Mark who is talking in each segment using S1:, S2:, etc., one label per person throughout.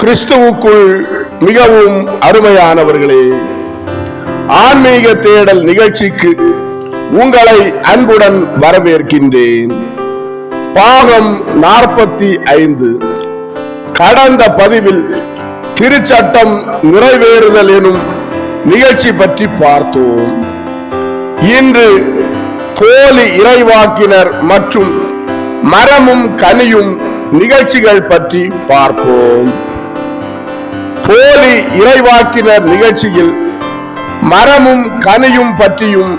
S1: கிறிஸ்துவுக்குள் மிகவும் அருமையானவர்களே, ஆன்மீக தேடல் நிகழ்ச்சிக்கு உங்களை அன்புடன் வரவேற்கின்றேன். பாகம் 45. கடந்த பதிவில் திருச்சட்டம் நிறைவேறுதல் எனும் நிகழ்ச்சி பற்றி பார்த்தோம். இன்று போலி இறைவாக்கினர் மற்றும் மரமும் கனியும் நிகழ்ச்சிகள் பற்றி பார்ப்போம். போலி இறைவாக்கினர் நிகழ்ச்சியில் மரமும் கனியும் பற்றியும்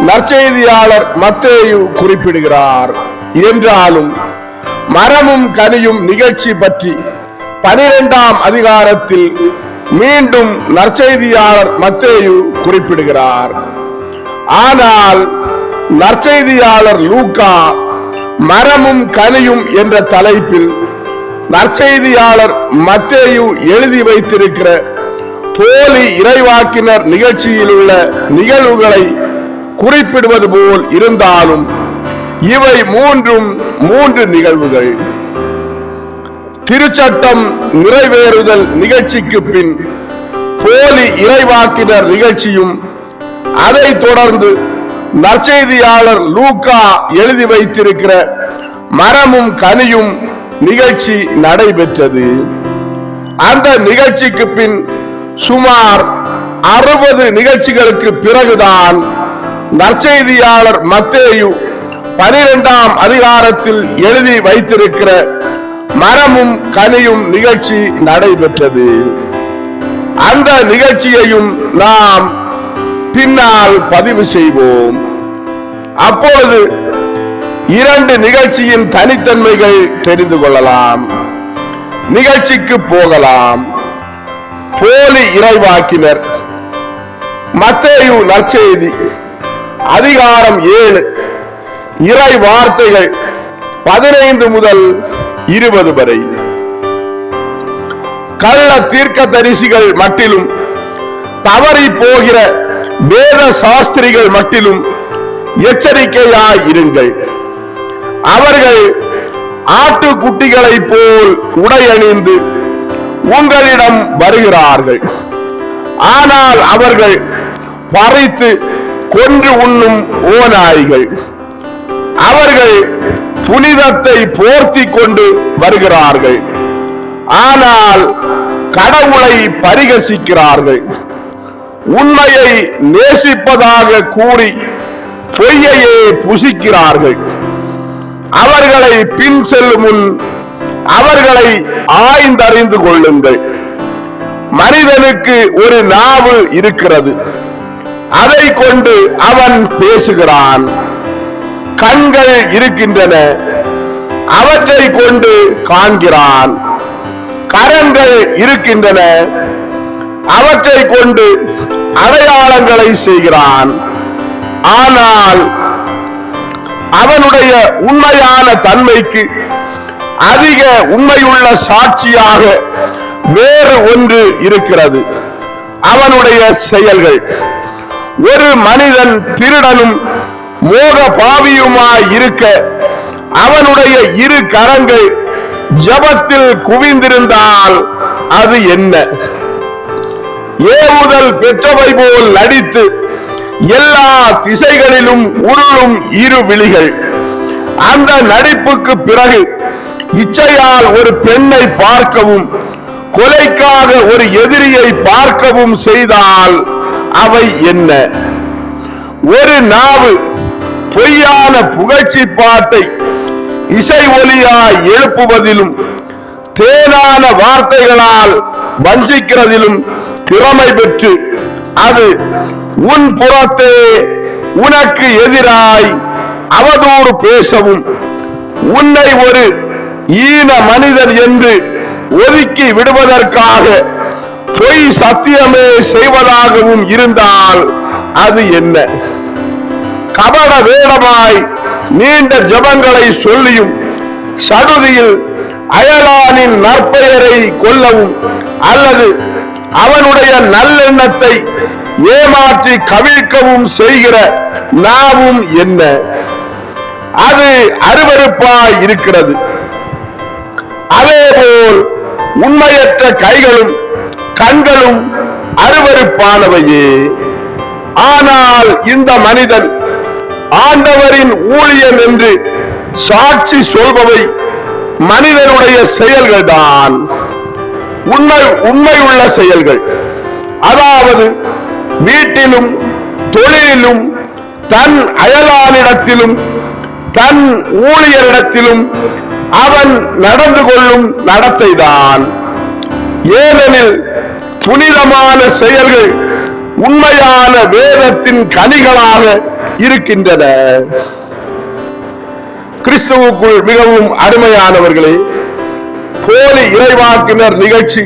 S1: நற்செய்தியாளர் மத்தேயு குறிப்பிடுகிறார். என்றாலும் மரமும் கனியும் நிகழ்ச்சி பற்றி 12ஆம் அதிகாரத்தில் மீண்டும் நற்செய்தியாளர் மத்தேயு குறிப்பிடுகிறார். ஆனால் நற்செய்தியாளர் லூக்கா மரமும் கனியும் என்ற தலைப்பில் நற்செய்தியாளர் மத்தேயு எழுதி வைத்திருக்கிற போலி இறைவாக்கினர் நிகழ்ச்சியில் உள்ள நிகழ்வுகளை குறிப்பிடுவது போல் இருந்தாலும் இவை மூன்று நிகழ்வுகள். திருச்சட்டம் நிறைவேறுதல் நிகழ்ச்சிக்கு பின் போலி இறைவாக்கினர் நிகழ்ச்சியும், அதை தொடர்ந்து நற்செய்தியாளர் லூக்கா எழுதி வைத்திருக்கிற மரமும் கனியும் நிகழ்ச்சி நடைபெற்றது. அந்த நிகழ்ச்சிக்கு பின் சுமார் 60 நிகழ்ச்சிகளுக்கு பிறகுதான் நற்செய்தியாளர் மத்தேயு 12ஆம் அதிகாரத்தில் எழுதி வைத்திருக்கிற மரமும் கனியும் நிகழ்ச்சி நடைபெற்றது. அந்த நிகழ்ச்சியையும் நாம் பின்னால் பதிவு செய்வோம். அப்பொழுது 2 நிகழ்ச்சியின் தனித்தன்மைகள் தெரிந்து கொள்ளலாம். நிகழ்ச்சிக்கு போகலாம். போலி இறைவாக்கினர். மத்தேயு நற்செய்தி அதிகாரம் 7, இறை வார்த்தைகள் 15 முதல் 20 வரை. கள்ள தீர்க்கதரிசிகள் மட்டிலும் தவறி போகிற வேத சாஸ்திரிகள் மட்டிலும் எச்சரிக்கையாய் இருங்கள். அவர்கள் ஆட்டுக்குட்டிகளை போல் உடையணிந்து உங்களிடம் வருகிறார்கள். ஆனால் அவர்கள் பறித்து கொன்று உண்ணும் ஓநாய்கள். அவர்கள் புனிதத்தை போர்த்தி கொண்டு வருகிறார்கள். ஆனால் கடவுளை பரிகசிக்கிறார்கள். உண்மையை நேசிப்பதாக கூறி பொய்யையே புசிக்கிறார்கள். அவர்களை பின் செல்லும் முன் அவர்களை ஆய்ந்தறிந்து கொள்ளுங்கள். மனிதனுக்கு ஒரு நாவு இருக்கிறது, அதை கொண்டு அவன் பேசுகிறான். கண்கள் இருக்கின்றன, அவற்றை கொண்டு காண்கிறான். கரங்கள் இருக்கின்றன, அவற்றை கொண்டு அடையாளங்களை செய்கிறான். ஆனால் அவனுடைய உண்மையான தன்மைக்கு அதிக உண்மையுள்ள சாட்சியாக வேறு ஒன்று இருக்கிறது, அவனுடைய செயல்கள். ஒரு மனிதன் திருடனும் மோக பாவியுமாய் இருக்க அவனுடைய 2 கரங்கள் ஜெபத்தில் குவிந்திருந்தால் அது என்ன? ஏவுதல் பெற்றவை போல் நடித்து எல்லா திசைகளிலும் உருளும் 2 விழிகள். அந்த நடிப்புக்கு பிறகு இச்சையால் ஒரு பெண்ணை பார்க்கவும் கொலைக்காக ஒரு எதிரியை பார்க்கவும் செய்தால் அவை என்ன? ஒரு நாவு பொய்யான புகழ்ச்சி பாட்டை இசை ஒலியாய் எழுப்புவதிலும் தேனான வார்த்தைகளால் வஞ்சிக்கிறதிலும் திறமை பெற்று அது உன் புறத்தே உனக்கு எதிராய் அவதூறு பேசவும் உன்னை ஒரு ஈன மனிதன் என்று ஒதுக்கி விடுவதற்காக பொய் சத்தியமே செய்வதாகவும் இருந்தால் அது என்ன? கபட வேடமாய் நீண்ட ஜெபங்களை சொல்லியும் சடுதியில் அயலானின் நற்பெயரை கொல்லவும் அல்லது அவனுடைய நல்லெண்ணத்தை ஏமாற்றி கவிழ்க்கவும் செய்கிற நாவும் என்ன? அது அருவருப்பாய் இருக்கிறது. அதேபோல் உண்மையற்ற கைகளும் கண்களும் அருவருப்பானவையே. ஆனால் இந்த மனிதன் ஆண்டவரின் ஊழியன் என்று சாட்சி சொல்பவை மனிதனுடைய செயல்கள்தான், உண்மையுள்ள செயல்கள். அதாவது வீட்டிலும் தொழிலிலும் தன் அயலானிடத்திலும் தன் ஊழியரிடத்திலும் அவன் நடந்து கொள்ளும் நடத்தைதான். ஏனெனில் புனிதமான செயல்கள் உண்மையான வேதத்தின் கனிகளாக இருக்கின்றன. கிறிஸ்துவுக்குள் மிகவும் அருமையானவர்களே, போலி இறைவாக்கினர் நிகழ்ச்சி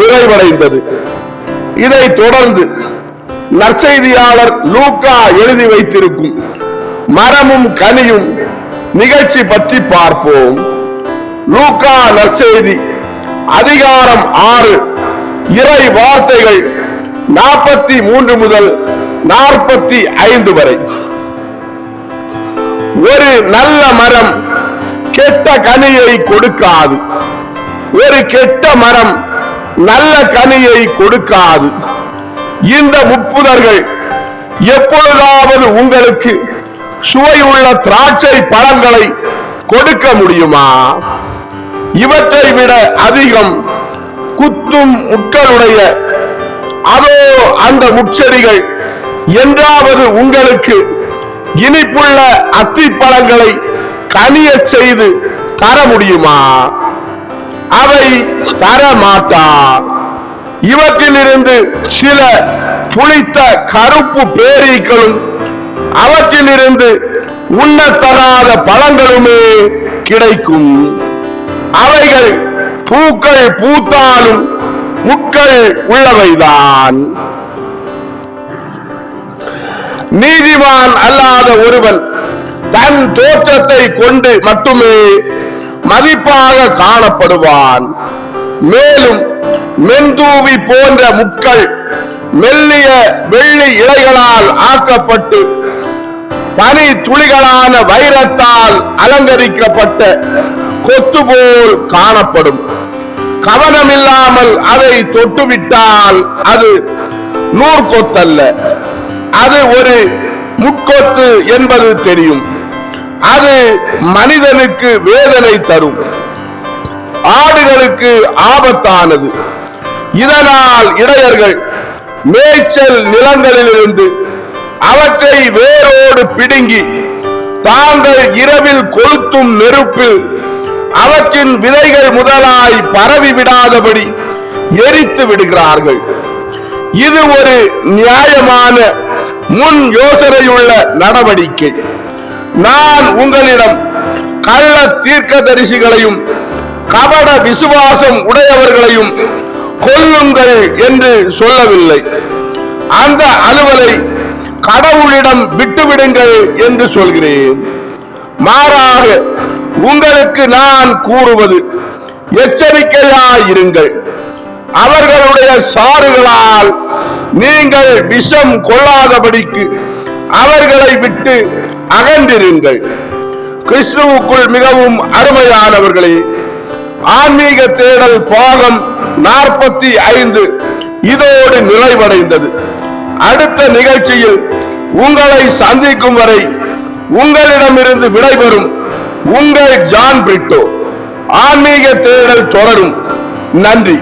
S1: நிறைவடைந்தது. இதை தொடர்ந்து நற்செய்தியாளர் லூக்கா எழுதி வைத்திருக்கும் மரமும் கனியும் நிகழ்ச்சி பற்றி பார்ப்போம். லூக்கா நற்செய்தி அதிகாரம் 6 இறை வார்த்தைகள் 43 முதல் 45 வரை. ஒரு நல்ல மரம் கெட்ட கனியை கொடுக்காது, ஒரு கெட்ட மரம் நல்ல கனியை கொடுக்காது. இந்த முட்புதர்கள் எப்பொழுதாவது உங்களுக்கு சுவையுள்ள திராட்சை பழங்களை கொடுக்க முடியுமா? இவற்றை விட அதிகம் குத்தும் முட்களுடைய அதோ அந்த முட்செடிகள் என்றாவது உங்களுக்கு இனிப்புள்ள அத்திப்பழங்களை கனிய செய்து தர முடியுமா? அவை தர மாட்டார். இவற்றிலிருந்து சில புளித்த கருப்பு பேரீக்களும் அவற்றிலிருந்து உண்ணத்தகாத பழங்களுமே கிடைக்கும். அவைகள் பூக்கள் பூத்தாலும் முட்கள் உள்ளவைதான். நீதிமான் அல்லாத ஒருவன் தன் தோற்றத்தை கொண்டு மட்டுமே மதிப்பாக காணப்படுவான். மேலும் மென்தூவி போன்ற முட்கள் மெல்லிய வெள்ளி இலைகளால் ஆக்கப்பட்டு பனி துளிகளான வைரத்தால் அலங்கரிக்கப்பட்ட கொத்து போல் காணப்படும். கவனமில்லாமல் அதை தொட்டுவிட்டால் அது நூற்கொத்தல்ல, அது ஒரு முட்கொத்து என்பது தெரியும். அது மனிதனுக்கு வேதனை தரும், ஆடுகளுக்கு ஆபத்தானது. இதனால் இடையர்கள் மேய்ச்சல் நிலங்களிலிருந்து அவற்றை வேரோடு பிடுங்கி தாங்கள் இரவில் கொளுத்தும் நெருப்பில் அவற்றின் விதைகள் முதலாய் பரவி விடாதபடி எரித்து விடுகிறார்கள். இது ஒரு நியாயமான முன் யோசனையுள்ள நடவடிக்கை. நான் உங்களிடம் கள்ள தீர்க்கதரிசிகளையும் கபட விசுவாசம் உடையவர்களையும் கொல்லுங்கள் என்று சொல்லவில்லை. அந்த அலுவலை கடவுளிடம் விட்டுவிடுங்கள் என்று சொல்கிறேன். மாறாக உங்களுக்கு நான் கூறுவது எச்சரிக்கையாயிருங்கள். அவர்களுடைய சாறுகளால் நீங்கள் விஷம் கொள்ளாதபடிக்கு அவர்களை விட்டு அகன்றிருங்கள். கிறிஸ்துவுக்குள் மிகவும் அருமையானவர்களே, ஆன்மீக தேடல் பாகம் 45 இதோடு நிறைவடைந்தது. அடுத்த நிகழ்ச்சியில் உங்களை சந்திக்கும் வரை உங்களிடமிருந்து விடைபெறும் உங்கள் ஜான் பிரிட்டோ. ஆன்மீக தேடல் தொடரும். நன்றி.